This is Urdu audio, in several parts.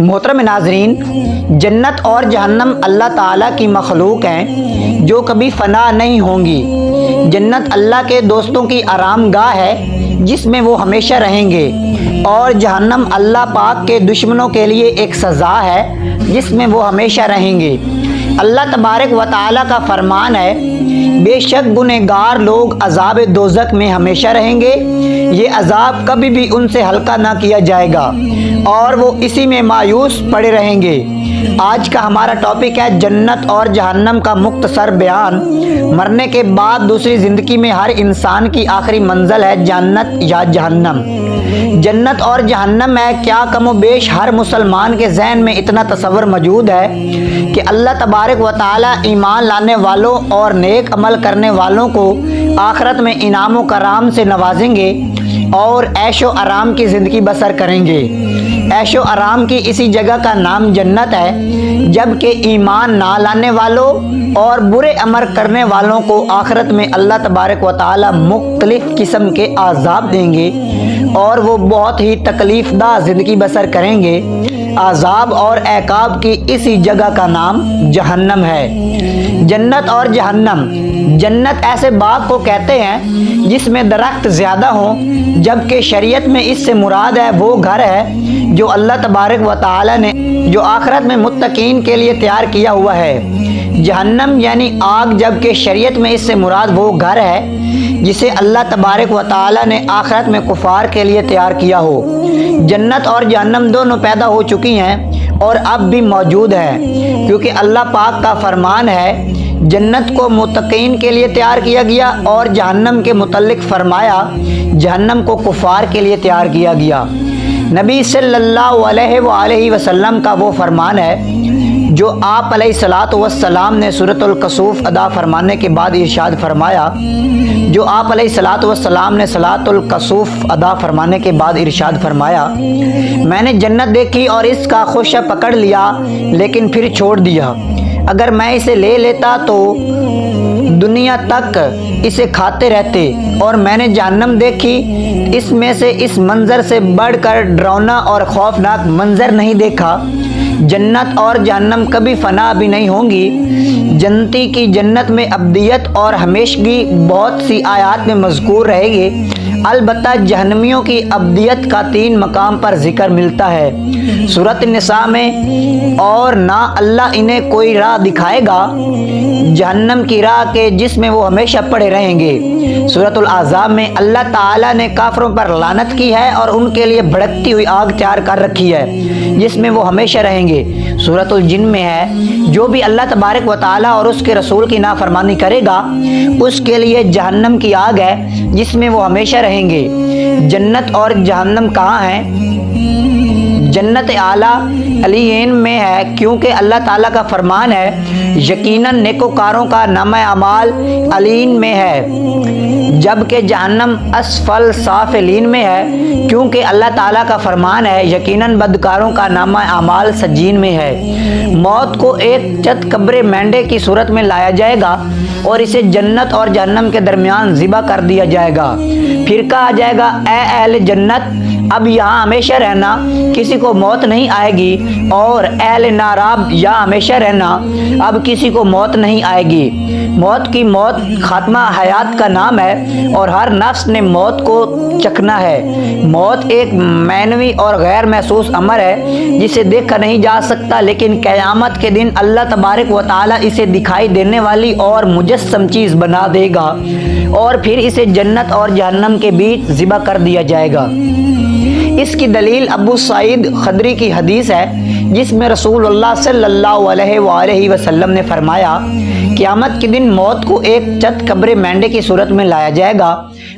محترم ناظرین، جنت اور جہنم اللہ تعالیٰ کی مخلوق ہیں جو کبھی فنا نہیں ہوں گی۔ جنت اللہ کے دوستوں کی آرام گاہ ہے جس میں وہ ہمیشہ رہیں گے، اور جہنم اللہ پاک کے دشمنوں کے لیے ایک سزا ہے جس میں وہ ہمیشہ رہیں گے۔ اللہ تبارک و تعالیٰ کا فرمان ہے، بے شک گنہگار لوگ عذاب دوزخ میں ہمیشہ رہیں گے، یہ عذاب کبھی بھی ان سے ہلکا نہ کیا جائے گا اور وہ اسی میں مایوس پڑے رہیں گے۔ آج کا ہمارا ٹاپک ہے جنت اور جہنم کا مختصر بیان۔ مرنے کے بعد دوسری زندگی میں ہر انسان کی آخری منزل ہے جنت یا جہنم۔ جنت اور جہنم ہے، کیا کم و بیش ہر مسلمان کے ذہن میں اتنا تصور موجود ہے کہ اللہ تبارک و تعالی ایمان لانے والوں اور نیک عمل کرنے والوں کو آخرت میں انعام و کرام سے نوازیں گے اور عیش و آرام کی زندگی بسر کریں گے۔ عیش و آرام کی اسی جگہ کا نام جنت ہے، جبکہ ایمان نہ لانے والوں اور برے عمل کرنے والوں کو آخرت میں اللہ تبارک و تعالی مختلف قسم کے عذاب دیں گے اور وہ بہت ہی تکلیف دہ زندگی بسر کریں گے۔ عذاب اور عقاب کی اسی جگہ کا نام جہنم ہے۔ جنت اور جہنم، جنت ایسے باغ کو کہتے ہیں جس میں درخت زیادہ ہوں، جبکہ شریعت میں اس سے مراد ہے وہ گھر ہے جو اللہ تبارک و تعالی نے جو آخرت میں متقین کے لیے تیار کیا ہوا ہے۔ جہنم یعنی آگ، جبکہ شریعت میں اس سے مراد وہ گھر ہے جسے اللہ تبارک و تعالی نے آخرت میں کفار کے لیے تیار کیا ہو۔ جنت اور جہنم دونوں پیدا ہو چکی ہیں اور اب بھی موجود ہیں، کیونکہ اللہ پاک کا فرمان ہے جنت کو متقین کے لیے تیار کیا گیا اور جہنم کے متعلق فرمایا جہنم کو کفار کے لیے تیار کیا گیا۔ نبی صلی اللہ علیہ وآلہ وسلم کا وہ فرمان ہے جو آپ علیہ الصلاۃ والسلام نے سورۃ الکسوف ادا فرمانے کے بعد ارشاد فرمایا، جو آپ علیہ الصلاۃ والسلام نے صلاۃ الکسوف ادا فرمانے کے بعد ارشاد فرمایا، میں نے جنت دیکھی اور اس کا خوشہ پکڑ لیا لیکن پھر چھوڑ دیا۔ اگر میں اسے لے لیتا تو دنیا تک اسے کھاتے رہتے، اور میں نے جہنم دیکھی، اس میں سے اس منظر سے بڑھ کر ڈراؤنا اور خوفناک منظر نہیں دیکھا۔ جنت اور جہنم کبھی فنا بھی نہیں ہوں گی۔ جنتی کی جنت میں ابدیت اور ہمیشگی بہت سی آیات میں مذکور رہے گی، البتہ جہنمیوں کی ابدیت کا 3 مقام پر ذکر ملتا ہے۔ سورۃ النساء میں، اور نہ اللہ انہیں کوئی راہ دکھائے گا جہنم کی راہ کے جس میں وہ ہمیشہ پڑے رہیں گے۔ سورۃ الاحزاب میں اللہ تعالیٰ نے کافروں پر لعنت کی ہے اور ان کے لیے بھڑکتی ہوئی آگ تیار کر رکھی ہے جس میں وہ ہمیشہ رہیں گے۔ سورۃ الجن میں ہے، جو بھی اللہ تبارک و تعالیٰ اور اس کے رسول کی نافرمانی کرے گا اس کے لیے جہنم کی آگ ہے جس میں وہ ہمیشہ رہیں گے۔ جنت اور جہنم کہاں ہیں؟ جنت اعلیٰ علیین میں ہے، کیونکہ اللہ تعالیٰ کا فرمان ہے یقیناً نیکوکاروں کا نامہ اعمال علیین میں ہے، جبکہ جہنم اسفل سافلین میں ہے، کیونکہ اللہ تعالیٰ کا فرمان ہے یقیناً بدکاروں کا نامہ اعمال سجین میں ہے۔ موت کو ایک چت قبر مینڈے کی صورت میں لایا جائے گا اور اسے جنت اور جہنم کے درمیان ذبح کر دیا جائے گا، پھر کہا جائے گا اے اہل جنت اب یہاں ہمیشہ رہنا، کسی کو موت نہیں آئے گی، اور اہل ناراب یہاں ہمیشہ رہنا، اب کسی کو موت نہیں آئے گی۔ موت کی موت خاتمہ حیات کا نام ہے اور ہر نفس نے موت کو چکھنا ہے۔ موت ایک معنوی اور غیر محسوس امر ہے جسے دیکھا نہیں جا سکتا، لیکن قیامت کے دن اللہ تبارک و تعالیٰ اسے دکھائی دینے والی اور مجسم چیز بنا دے گا اور پھر اسے جنت اور جہنم کے بیچ ذبح کر دیا جائے گا۔ اس کی دلیل ابو سعید خدری کی حدیث ہے جس میں رسول اللہ صلی اللہ علیہ وآلہ وسلم نے فرمایا، قیامت کے دن موت کو ایک چت قبر مینڈے کی صورت میں لایا جائے گا،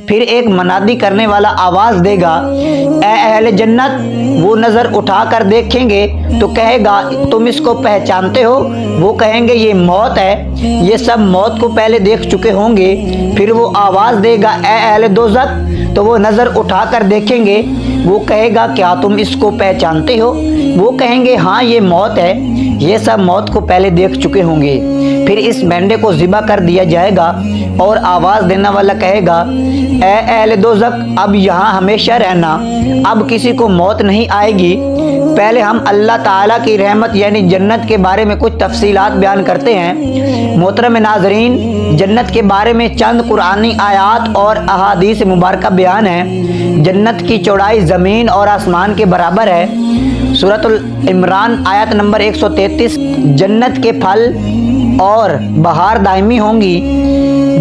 پھر ایک منادی کرنے والا آواز دے گا اے اہل جنت، وہ نظر اٹھا کر دیکھیں گے تو کہے گا تم اس کو پہچانتے ہو؟ وہ کہیں گے یہ موت ہے، یہ سب موت کو پہلے دیکھ چکے ہوں گے۔ پھر وہ آواز دے گا اے اہل دوزخ، تو وہ نظر اٹھا کر دیکھیں گے، وہ کہے گا کیا تم اس کو پہچانتے ہو؟ وہ کہیں گے ہاں یہ موت ہے، یہ سب موت کو پہلے دیکھ چکے ہوں گے۔ پھر اس مینڈے کو ذبح کر دیا جائے گا اور آواز دینے والا کہے گا اے اہل دوزخ اب یہاں ہمیشہ رہنا، اب کسی کو موت نہیں آئے گی۔ پہلے ہم اللہ تعالیٰ کی رحمت یعنی جنت کے بارے میں کچھ تفصیلات بیان کرتے ہیں۔ محترم ناظرین، جنت کے بارے میں چند قرآنی آیات اور احادیث مبارکہ بیان ہے۔ جنت کی چوڑائی زمین اور آسمان کے برابر ہے۔ سورۃ العمران آیت نمبر 133۔ جنت کے پھل اور بہار دائمی ہوں گی،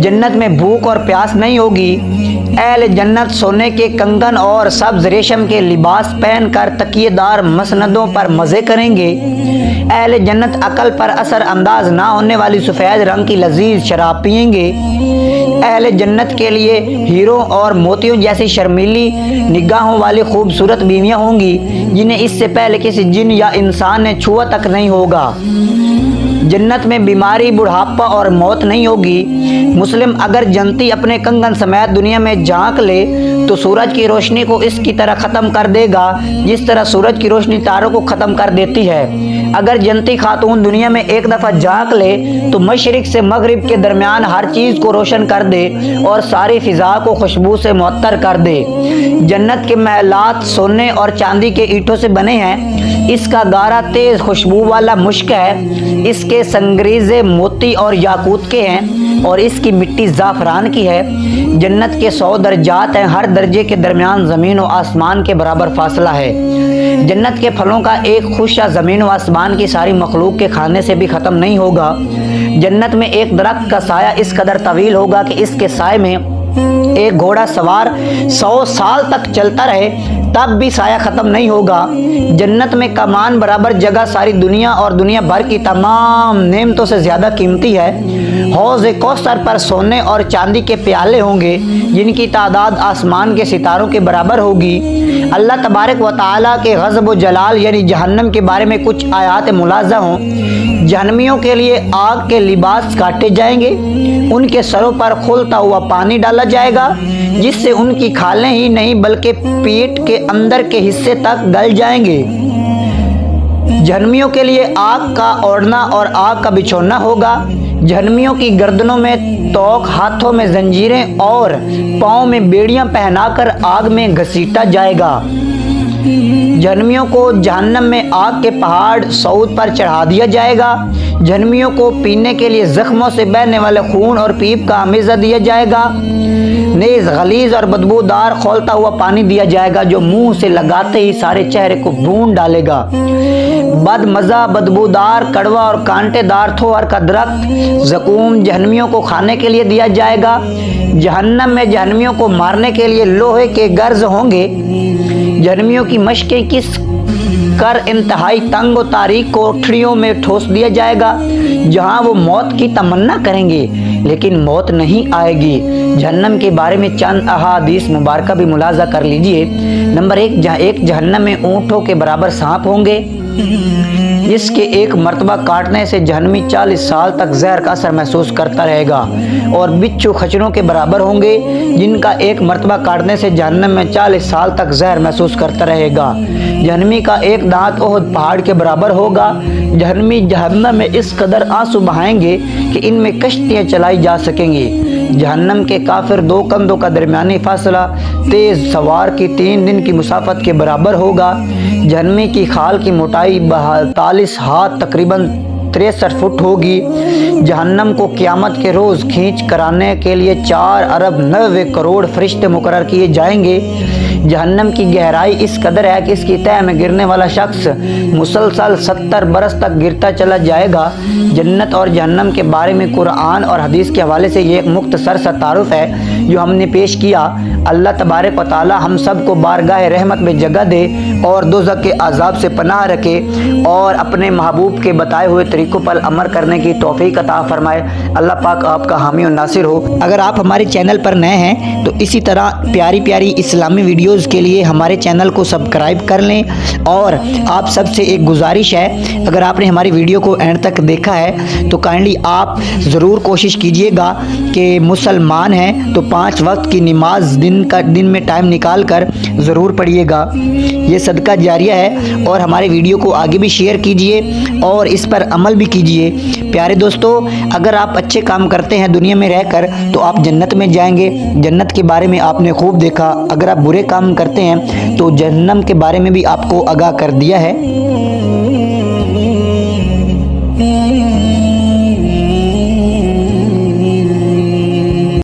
جنت میں بھوک اور پیاس نہیں ہوگی۔ اہل جنت سونے کے کنگن اور سبز ریشم کے لباس پہن کر تکیے دار مسندوں پر مزے کریں گے۔ اہل جنت عقل پر اثر انداز نہ ہونے والی سفید رنگ کی لذیذ شراب پئیں گے۔ اہل جنت کے لیے ہیروں اور موتیوں جیسی شرمیلی نگاہوں والی خوبصورت بیویاں ہوں گی، جنہیں اس سے پہلے کسی جن یا انسان نے چھوا تک نہیں ہوگا۔ جنت میں بیماری، بڑھاپا اور موت نہیں ہوگی۔ مسلم اگر جنتی اپنے کنگن سمیت دنیا میں جھانک لے تو سورج کی روشنی کو اس کی طرح ختم کر دے گا جس طرح سورج کی روشنی تاروں کو ختم کر دیتی ہے۔ اگر جنتی خاتون دنیا میں ایک دفعہ جھانک لے تو مشرق سے مغرب کے درمیان ہر چیز کو روشن کر دے اور ساری فضا کو خوشبو سے معطر کر دے۔ جنت کے محلات سونے اور چاندی کے اینٹوں سے بنے ہیں۔ اس کا گارا تیز خوشبو والا مشک ہے۔ اس کے سنگریزے موتی اور یاقوت کے ہیں اور اس کی مٹی زعفران کی ہے۔ جنت کے 100 درجات ہیں، ہر درجے کے درمیان زمین و آسمان کے برابر فاصلہ ہے۔ جنت کے پھلوں کا ایک خوشہ زمین و آسمان کی ساری مخلوق کے کھانے سے بھی ختم نہیں ہوگا۔ جنت میں ایک درخت کا سایہ اس قدر طویل ہوگا کہ اس کے سائے میں ایک گھوڑا سوار 100 سال تک چلتا رہے تب بھی سایہ ختم نہیں ہوگا۔ جنت میں کمان برابر جگہ ساری دنیا اور دنیا بھر کی تمام نعمتوں سے زیادہ قیمتی ہے۔ حوض کوثر پر سونے اور چاندی کے پیالے ہوں گے جن کی تعداد آسمان کے ستاروں کے برابر ہوگی۔ اللہ تبارک و تعالیٰ کے غضب و جلال یعنی جہنم کے بارے میں کچھ آیات ملاحظہ ہوں۔ جہنمیوں کے لیے آگ کے لباس کاٹے جائیں گے، ان کے سروں پر کھولتا ہوا پانی ڈالا جائے گا جس سے ان کی کھالیں ہی نہیں بلکہ پیٹ کے اندر کے حصے تک گل جائیں گے۔ جہنمیوں کے لیے آگ کا اوڑھنا اور آگ کا بچھونا ہوگا۔ جہنمیوں کی گردنوں میں توق، ہاتھوں میں زنجیریں اور پاؤں میں بیڑیاں پہنا کر آگ میں گھسیٹا جائے گا۔ جہنمیوں کو جہنم میں آگ کے پہاڑ صعود پر چڑھا دیا جائے گا۔ جہنمیوں کو پینے کے لیے زخموں سے بہنے والے خون اور پیپ کا امیزہ دیا جائے گا۔ نیز غلیظ اور بدبودار کھولتا ہوا پانی دیا جائے گا جو منہ سے لگاتے ہی سارے چہرے کو بھون ڈالے گا۔ بد مزہ، بدبودار، کڑوا اور کانٹے دار تھوہر کا درخت زقوم جہنمیوں کو کھانے کے لیے دیا جائے گا۔ جہنم میں جہنمیوں کو مارنے کے لیے لوہے کے گرز ہوں گے۔ جہنمیوں کی مشقیں کس کر انتہائی تنگ و تاریک کوٹھریوں میں ٹھوس دیا جائے گا جہاں وہ موت کی تمنا کریں گے لیکن موت نہیں آئے گی۔ جہنم کے بارے میں چند احادیث مبارکہ بھی ملاحظہ کر لیجئے۔ نمبر 1، جہنم میں اونٹوں کے برابر سانپ ہوں گے جس کے ایک مرتبہ کاٹنے سے جہنمی 40 سال تک زہر کا اثر محسوس کرتا رہے گا، اور بچھو خچروں کے برابر ہوں گے جن کا ایک مرتبہ کاٹنے سے جہنم میں 40 سال تک زہر محسوس کرتا رہے گا۔ جہنمی کا ایک دانت احد پہاڑ کے برابر ہوگا۔ جہنمی جہنم میں اس قدر آنسو بہائیں گے کہ ان میں کشتیاں چلائی جا سکیں گی۔ جہنم کے کافر 2 کندھوں کا درمیانی فاصلہ تیز سوار کی 3 دن کی مسافت کے برابر ہوگا۔ جہنمی کی کھال کی موٹائی 42 ہاتھ تقریباً 63 فٹ ہوگی۔ جہنم کو قیامت کے روز کھینچ کرانے کے لیے 4 ارب 90 کروڑ فرشتے مقرر کیے جائیں گے۔ جہنم کی گہرائی اس قدر ہے کہ اس کی تہہ میں گرنے والا شخص مسلسل 70 برس تک گرتا چلا جائے گا۔ جنت اور جہنم کے بارے میں قرآن اور حدیث کے حوالے سے یہ ایک مختصر سا تعارف ہے جو ہم نے پیش کیا۔ اللہ تبارک و تعالی ہم سب کو بارگاہ رحمت میں جگہ دے اور دوزخ کے عذاب سے پناہ رکھے اور اپنے محبوب کے بتائے ہوئے طریقوں پر عمل کرنے کی توفیق عطا فرمائے۔ اللہ پاک آپ کا حامی و ناصر ہو۔ اگر آپ ہمارے چینل پر نئے ہیں تو اسی طرح پیاری پیاری اسلامی ویڈیوز کے لیے ہمارے چینل کو سبسکرائب کر لیں، اور آپ سب سے ایک گزارش ہے، اگر آپ نے ہماری ویڈیو کو اینڈ تک دیکھا ہے تو کائنڈلی آپ ضرور کوشش کیجئے گا کہ مسلمان ہیں تو 5 وقت کی نماز دن میں ٹائم نکال کر ضرور پڑھیے گا۔ یہ صدقہ جاریہ ہے، اور ہمارے ویڈیو کو آگے بھی شیئر کیجئے اور اس پر عمل بھی کیجئے۔ پیارے دوستو، اگر آپ اچھے کام کرتے ہیں دنیا میں رہ کر تو آپ جنت میں جائیں گے۔ جنت کے بارے میں آپ نے خوب دیکھا، اگر آپ برے کام کرتے ہیں تو جہنم کے بارے میں بھی آپ کو آگاہ کر دیا ہے۔